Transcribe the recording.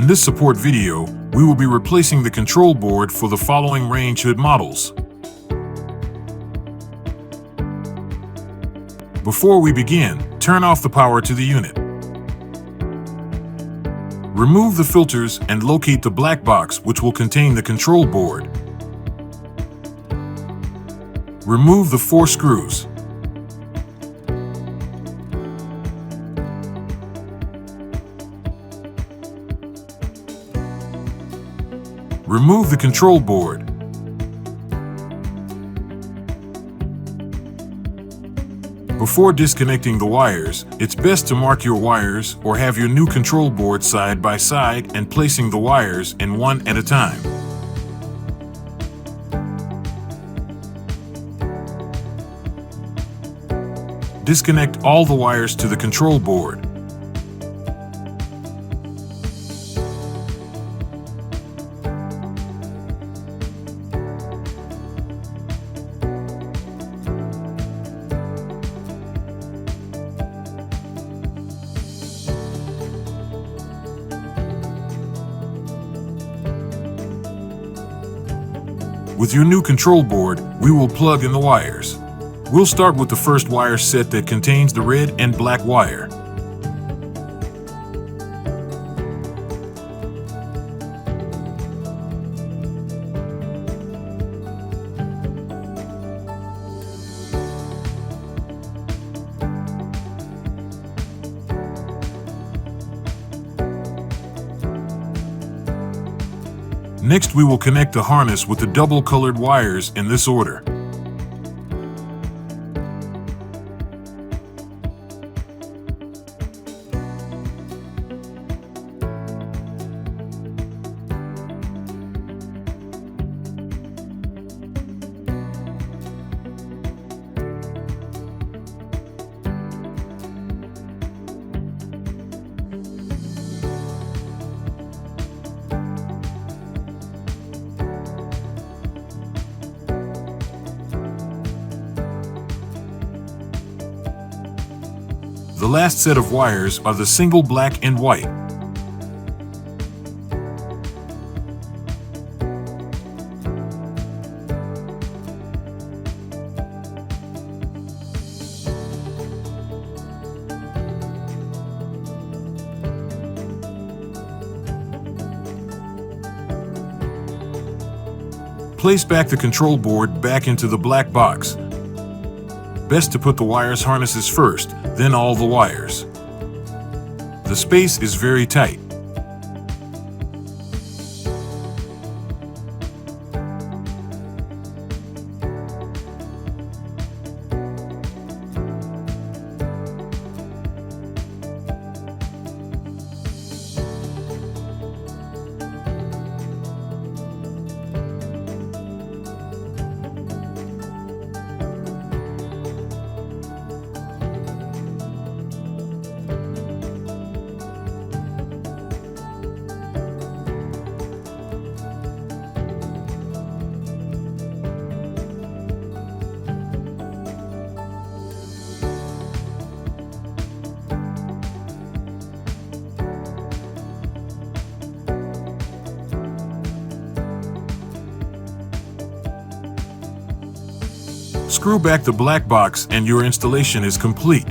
In this support video, we will be replacing the control board for the following range hood models. Before we begin, turn off the power to the unit. Remove the filters and locate the black box which will contain the control board. Remove the 4 screws. Remove the control board. Before disconnecting the wires, it's best to mark your wires or have your new control board side by side and placing the wires in one at a time. Disconnect all the wires to the control board. With your new control board, we will plug in the wires. We'll start with the first wire set that contains the red and black wire. Next, we will connect the harness with the double-colored wires in this order. The last set of wires are the single black and white. Place back the control board back into the black box. Best to put the wires harnesses first, then all the wires. The space is very tight. Screw back the black box and your installation is complete.